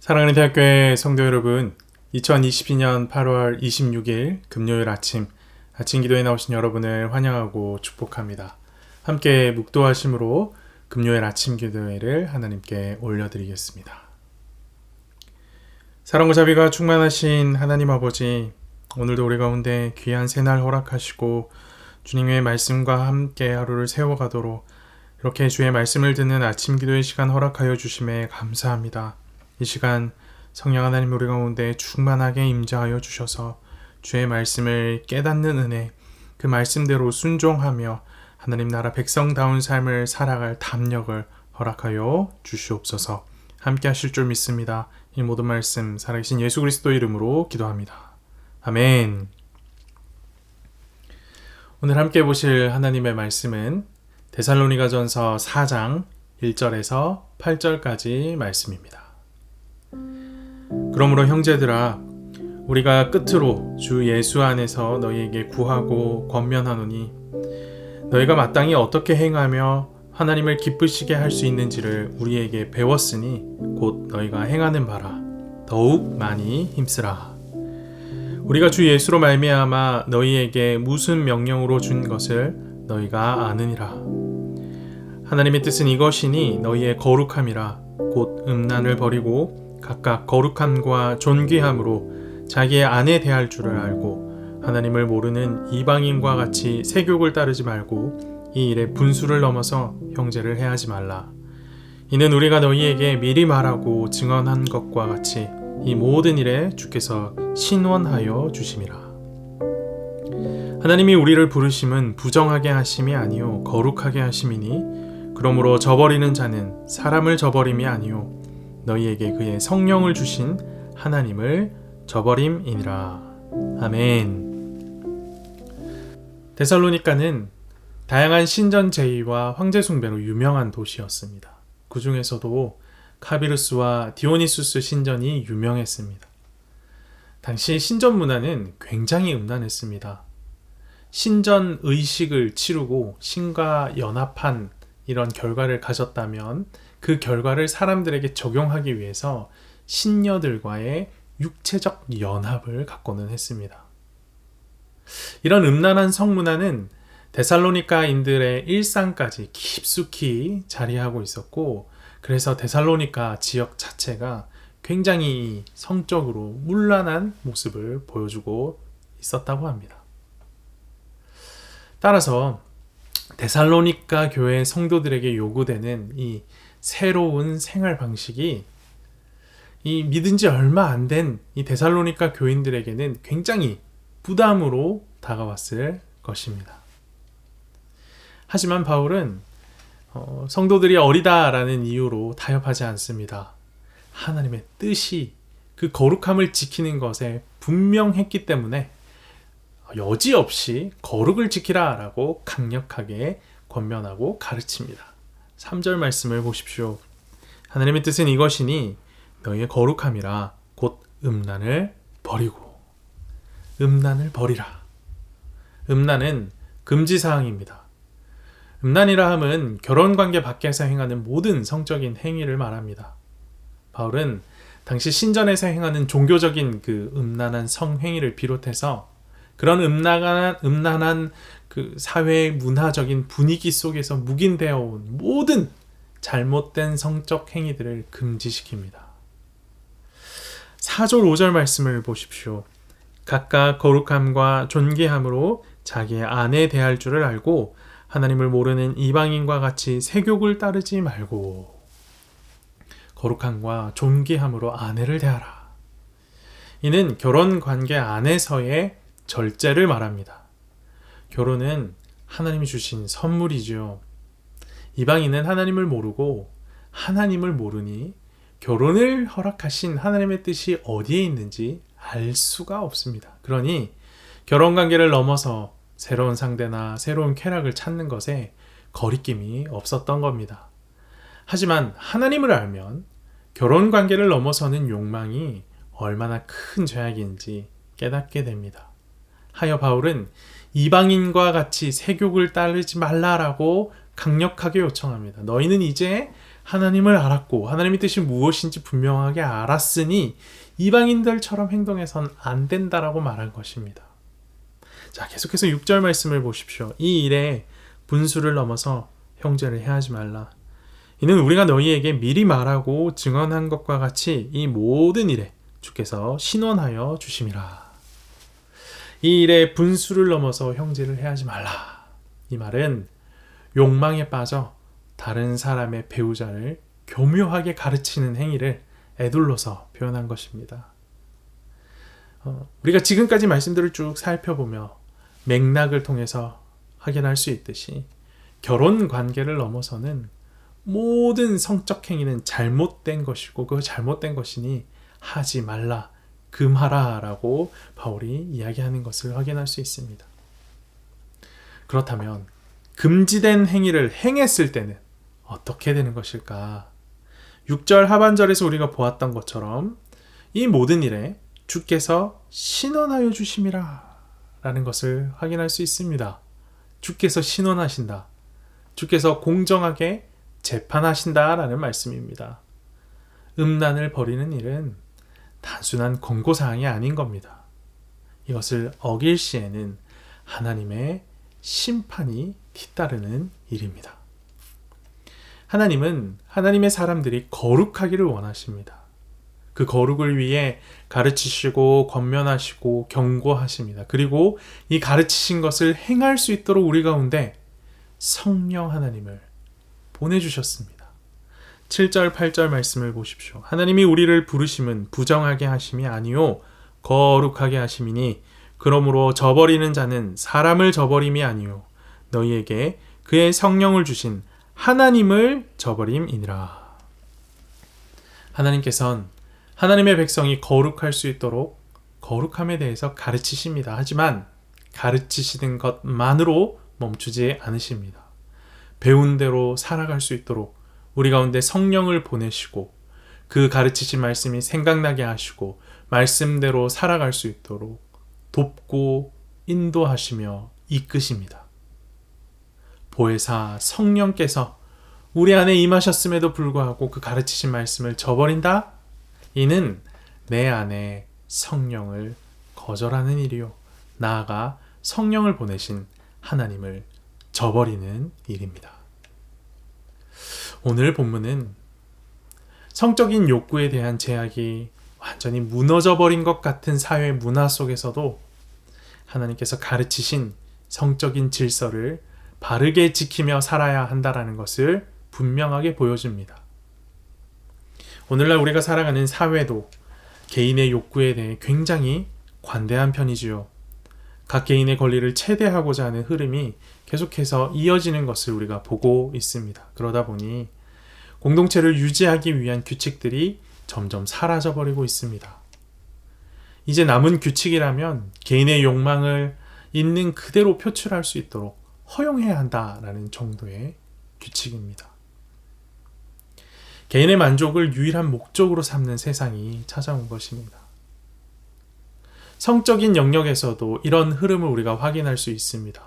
사랑하는 대학교의 성도 여러분, 2022년 8월 26일 금요일 아침 기도에 나오신 여러분을 환영하고 축복합니다. 함께 묵도하심으로 금요일 아침 기도회를 하나님께 올려드리겠습니다. 사랑과 자비가 충만하신 하나님 아버지, 오늘도 우리 가운데 귀한 새날 허락하시고 주님의 말씀과 함께 하루를 세워가도록 이렇게 주의 말씀을 듣는 아침 기도의 시간 허락하여 주심에 감사합니다. 이 시간 성령 하나님 우리 가운데 충만하게 임재하여 주셔서 주의 말씀을 깨닫는 은혜, 그 말씀대로 순종하며 하나님 나라 백성다운 삶을 살아갈 담력을 허락하여 주시옵소서. 함께 하실 줄 믿습니다. 이 모든 말씀 살아계신 예수 그리스도 이름으로 기도합니다. 아멘. 오늘 함께 보실 하나님의 말씀은 데살로니가전서 4장 1절에서 8절까지 말씀입니다. 그러므로 형제들아, 우리가 끝으로 주 예수 안에서 너희에게 구하고 권면하노니 너희가 마땅히 어떻게 행하며 하나님을 기쁘시게 할 수 있는지를 우리에게 배웠으니 곧 너희가 행하는 바라 더욱 많이 힘쓰라. 우리가 주 예수로 말미암아 너희에게 무슨 명령으로 준 것을 너희가 아느니라. 하나님의 뜻은 이것이니 너희의 거룩함이라. 곧 음란을 버리고 각각 거룩함과 존귀함으로 자기의 아내 대할 줄을 알고 하나님을 모르는 이방인과 같이 세욕을 따르지 말고 이 일에 분수를 넘어서 형제를 해하지 말라. 이는 우리가 너희에게 미리 말하고 증언한 것과 같이 이 모든 일에 주께서 신원하여 주심이라. 하나님이 우리를 부르심은 부정하게 하심이 아니요 거룩하게 하심이니 그러므로 저버리는 자는 사람을 저버림이 아니요 너희에게 그의 성령을 주신 하나님을 저버림이니라. 아멘. 데살로니가는 다양한 신전 제의와 황제 숭배로 유명한 도시였습니다. 그 중에서도 카비루스와 디오니수스 신전이 유명했습니다. 당시 신전 문화는 굉장히 음란했습니다. 신전 의식을 치르고 신과 연합한 이런 결과를 가졌다면 그 결과를 사람들에게 적용하기 위해서 신녀들과의 육체적 연합을 갖고는 했습니다. 이런 음란한 성문화는 데살로니가인들의 일상까지 깊숙이 자리하고 있었고, 그래서 데살로니가 지역 자체가 굉장히 성적으로 문란한 모습을 보여주고 있었다고 합니다. 따라서 데살로니가 교회 성도들에게 요구되는 이 새로운 생활 방식이 이 믿은 지 얼마 안 된 이 데살로니가 교인들에게는 굉장히 부담으로 다가왔을 것입니다. 하지만 바울은 성도들이 어리다라는 이유로 타협하지 않습니다. 하나님의 뜻이 그 거룩함을 지키는 것에 분명했기 때문에 여지없이 거룩을 지키라 라고 강력하게 권면하고 가르칩니다. 3절 말씀을 보십시오. 하나님의 뜻은 이것이니 너희의 거룩함이라. 곧 음란을 버리고. 음란을 버리라. 음란은 금지사항입니다. 음란이라 함은 결혼관계 밖에서 행하는 모든 성적인 행위를 말합니다. 바울은 당시 신전에서 행하는 종교적인 그 음란한 성행위를 비롯해서 그런 음란한 그 사회의 문화적인 분위기 속에서 묵인되어 온 모든 잘못된 성적 행위들을 금지시킵니다. 4절 5절 말씀을 보십시오. 각각 거룩함과 존귀함으로 자기의 아내 대할 줄을 알고 하나님을 모르는 이방인과 같이 세욕을 따르지 말고. 거룩함과 존귀함으로 아내를 대하라. 이는 결혼관계 안에서의 절제를 말합니다. 결혼은 하나님이 주신 선물이죠. 이방인은 하나님을 모르고 하나님을 모르니 결혼을 허락하신 하나님의 뜻이 어디에 있는지 알 수가 없습니다. 그러니 결혼관계를 넘어서 새로운 상대나 새로운 쾌락을 찾는 것에 거리낌이 없었던 겁니다. 하지만 하나님을 알면 결혼관계를 넘어서는 욕망이 얼마나 큰 죄악인지 깨닫게 됩니다. 하여 바울은 이방인과 같이 세욕을 따르지 말라라고 강력하게 요청합니다. 너희는 이제 하나님을 알았고 하나님의 뜻이 무엇인지 분명하게 알았으니 이방인들처럼 행동해선 안 된다라고 말한 것입니다. 자, 계속해서 6절 말씀을 보십시오. 이 일에 분수를 넘어서 형제를 해하지 말라. 이는 우리가 너희에게 미리 말하고 증언한 것과 같이 이 모든 일에 주께서 신원하여 주심이라. 이 일에 분수를 넘어서 형제를 해하지 말라. 이 말은 욕망에 빠져 다른 사람의 배우자를 교묘하게 가르치는 행위를 에둘러서 표현한 것입니다. 우리가 지금까지 말씀들을 쭉 살펴보며 맥락을 통해서 확인할 수 있듯이 결혼 관계를 넘어서는 모든 성적 행위는 잘못된 것이고 그 잘못된 것이니 하지 말라, 금하라 라고 바울이 이야기하는 것을 확인할 수 있습니다. 그렇다면 금지된 행위를 행했을 때는 어떻게 되는 것일까? 6절 하반절에서 우리가 보았던 것처럼 이 모든 일에 주께서 신원하여 주심이라 라는 것을 확인할 수 있습니다. 주께서 신원하신다. 주께서 공정하게 재판하신다 라는 말씀입니다. 음란을 버리는 일은 단순한 권고사항이 아닌 겁니다. 이것을 어길 시에는 하나님의 심판이 뒤따르는 일입니다. 하나님은 하나님의 사람들이 거룩하기를 원하십니다. 그 거룩을 위해 가르치시고 권면하시고 경고하십니다. 그리고 이 가르치신 것을 행할 수 있도록 우리 가운데 성령 하나님을 보내주셨습니다. 7절 8절 말씀을 보십시오. 하나님이 우리를 부르심은 부정하게 하심이 아니요 거룩하게 하심이니 그러므로 저버리는 자는 사람을 저버림이 아니요 너희에게 그의 성령을 주신 하나님을 저버림이니라. 하나님께서는 하나님의 백성이 거룩할 수 있도록 거룩함에 대해서 가르치십니다. 하지만 가르치시는 것만으로 멈추지 않으십니다. 배운 대로 살아갈 수 있도록 우리 가운데 성령을 보내시고 그 가르치신 말씀이 생각나게 하시고 말씀대로 살아갈 수 있도록 돕고 인도하시며 이끄십니다. 보혜사 성령께서 우리 안에 임하셨음에도 불구하고 그 가르치신 말씀을 저버린다? 이는 내 안에 성령을 거절하는 일이요 나아가 성령을 보내신 하나님을 저버리는 일입니다. 오늘 본문은 성적인 욕구에 대한 제약이 완전히 무너져 버린 것 같은 사회 문화 속에서도 하나님께서 가르치신 성적인 질서를 바르게 지키며 살아야 한다는 것을 분명하게 보여줍니다. 오늘날 우리가 살아가는 사회도 개인의 욕구에 대해 굉장히 관대한 편이지요. 각 개인의 권리를 최대하고자 하는 흐름이 계속해서 이어지는 것을 우리가 보고 있습니다. 그러다 보니 공동체를 유지하기 위한 규칙들이 점점 사라져버리고 있습니다. 이제 남은 규칙이라면 개인의 욕망을 있는 그대로 표출할 수 있도록 허용해야 한다라는 정도의 규칙입니다. 개인의 만족을 유일한 목적으로 삼는 세상이 찾아온 것입니다. 성적인 영역에서도 이런 흐름을 우리가 확인할 수 있습니다.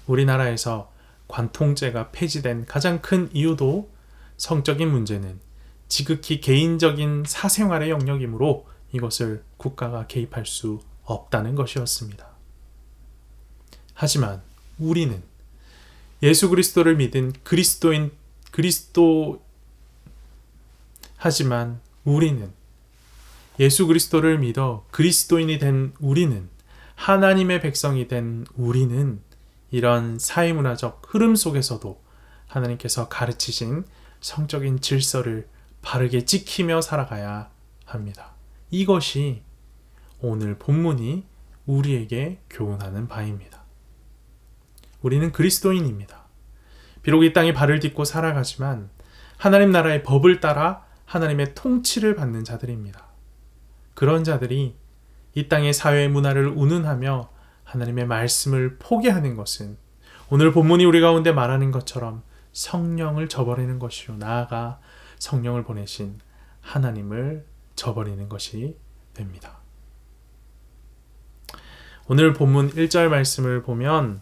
우리나라에서 관통죄가 폐지된 가장 큰 이유도 성적인 문제는 지극히 개인적인 사생활의 영역이므로 이것을 국가가 개입할 수 없다는 것이었습니다. 하지만 우리는 예수 그리스도를 믿은 하지만 우리는 예수 그리스도를 믿어 그리스도인이 된 우리는 하나님의 백성이 된 우리는 이런 사회문화적 흐름 속에서도 하나님께서 가르치신 성적인 질서를 바르게 지키며 살아가야 합니다. 이것이 오늘 본문이 우리에게 교훈하는 바입니다. 우리는 그리스도인입니다. 비록 이 땅에 발을 딛고 살아가지만 하나님 나라의 법을 따라 하나님의 통치를 받는 자들입니다. 그런 자들이 이 땅의 사회 문화를 운운하며 하나님의 말씀을 포기하는 것은 오늘 본문이 우리 가운데 말하는 것처럼 성령을 저버리는 것이요 나아가 성령을 보내신 하나님을 저버리는 것이 됩니다. 오늘 본문 1절 말씀을 보면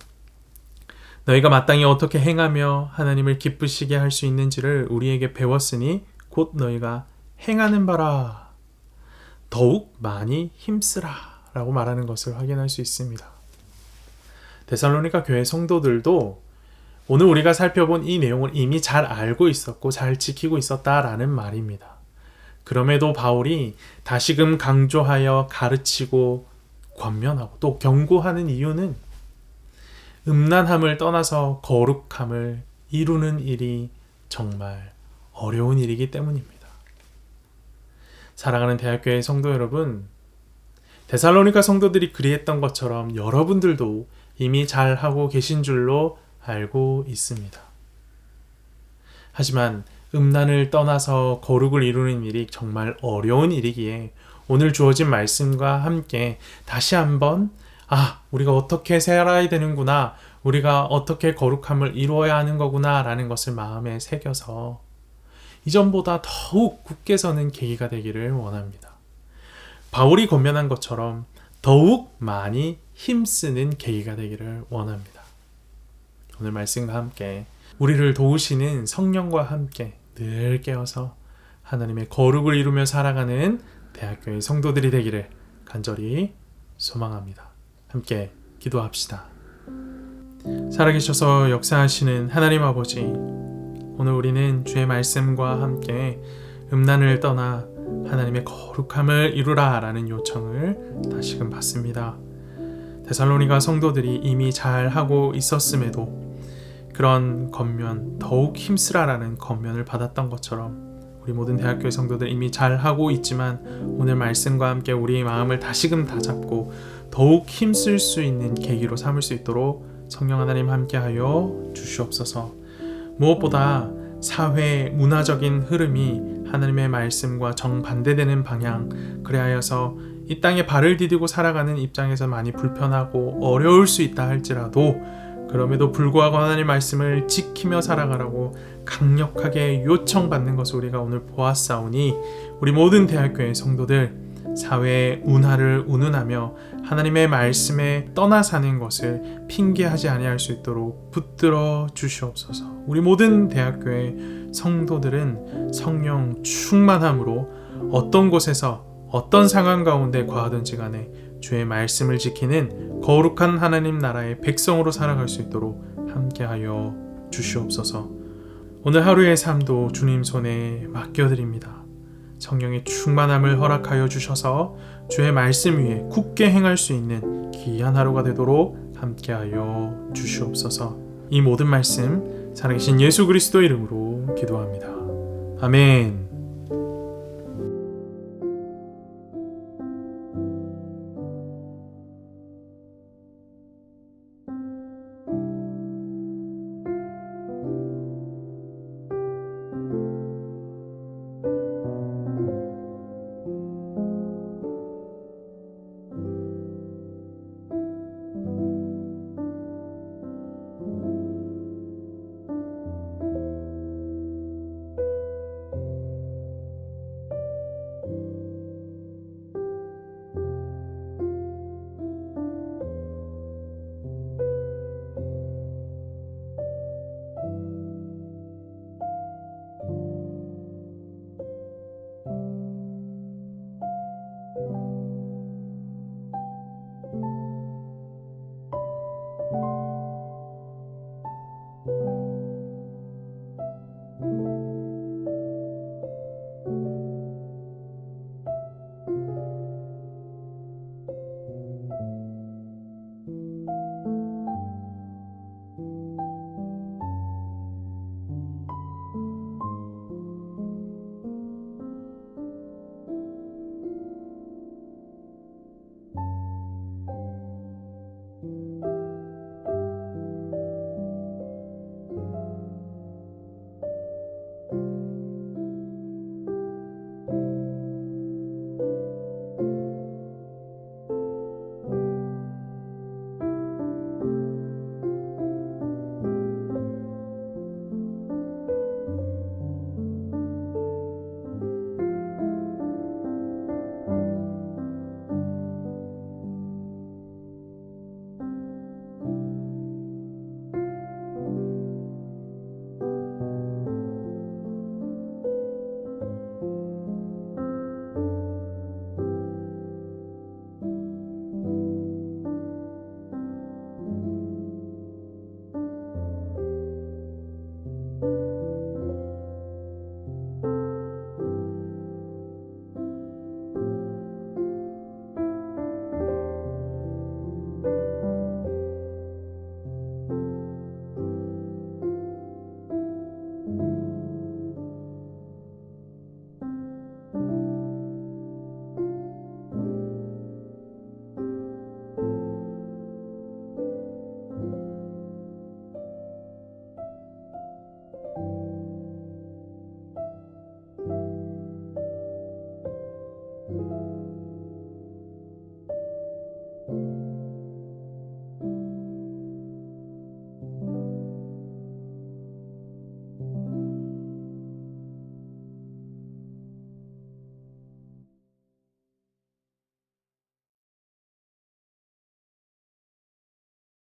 너희가 마땅히 어떻게 행하며 하나님을 기쁘시게 할 수 있는지를 우리에게 배웠으니 곧 너희가 행하는 바라 더욱 많이 힘쓰라 라고 말하는 것을 확인할 수 있습니다. 데살로니가 교회 성도들도 오늘 우리가 살펴본 이 내용을 이미 잘 알고 있었고 잘 지키고 있었다라는 말입니다. 그럼에도 바울이 다시금 강조하여 가르치고 권면하고 또 경고하는 이유는 음란함을 떠나서 거룩함을 이루는 일이 정말 어려운 일이기 때문입니다. 사랑하는 대학교의 성도 여러분, 데살로니가 성도들이 그리했던 것처럼 여러분들도 이미 잘하고 계신 줄로 알고 있습니다. 하지만 음란을 떠나서 거룩을 이루는 일이 정말 어려운 일이기에 오늘 주어진 말씀과 함께 다시 한번 우리가 어떻게 살아야 되는구나, 우리가 어떻게 거룩함을 이루어야 하는 거구나 라는 것을 마음에 새겨서 이전보다 더욱 굳게 서는 계기가 되기를 원합니다. 바울이 권면한 것처럼 더욱 많이 힘쓰는 계기가 되기를 원합니다. 오늘 말씀과 함께 우리를 도우시는 성령과 함께 늘 깨어서 하나님의 거룩을 이루며 살아가는 대학교의 성도들이 되기를 간절히 소망합니다. 함께 기도합시다. 살아계셔서 역사하시는 하나님 아버지, 오늘 우리는 주의 말씀과 함께 음란을 떠나 하나님의 거룩함을 이루라 라는 요청을 다시금 받습니다. 데살로니가 성도들이 이미 잘하고 있었음에도 그런 권면, 더욱 힘쓰라라는 권면을 받았던 것처럼 우리 모든 대학교의 성도들 이미 잘하고 있지만 오늘 말씀과 함께 우리의 마음을 다시금 다잡고 더욱 힘쓸 수 있는 계기로 삼을 수 있도록 성령 하나님 함께하여 주시옵소서. 무엇보다 사회 문화적인 흐름이 하나님의 말씀과 정반대되는 방향, 그래하여서 이 땅에 발을 디디고 살아가는 입장에서 많이 불편하고 어려울 수 있다 할지라도 그럼에도 불구하고 하나님 말씀을 지키며 살아가라고 강력하게 요청받는 것을 우리가 오늘 보았사오니 우리 모든 대학교의 성도들 사회의 운하를 운운하며 하나님의 말씀에 떠나 사는 것을 핑계하지 아니할 수 있도록 붙들어 주시옵소서. 우리 모든 대학교의 성도들은 성령 충만함으로 어떤 곳에서 어떤 상황 가운데 거하든지 간에 주의 말씀을 지키는 거룩한 하나님 나라의 백성으로 살아갈 수 있도록 함께하여 주시옵소서. 오늘 하루의 삶도 주님 손에 맡겨드립니다. 성령의 충만함을 허락하여 주셔서 주의 말씀 위에 굳게 행할 수 있는 귀한 하루가 되도록 함께하여 주시옵소서. 이 모든 말씀 살아계신 예수 그리스도 이름으로 기도합니다. 아멘.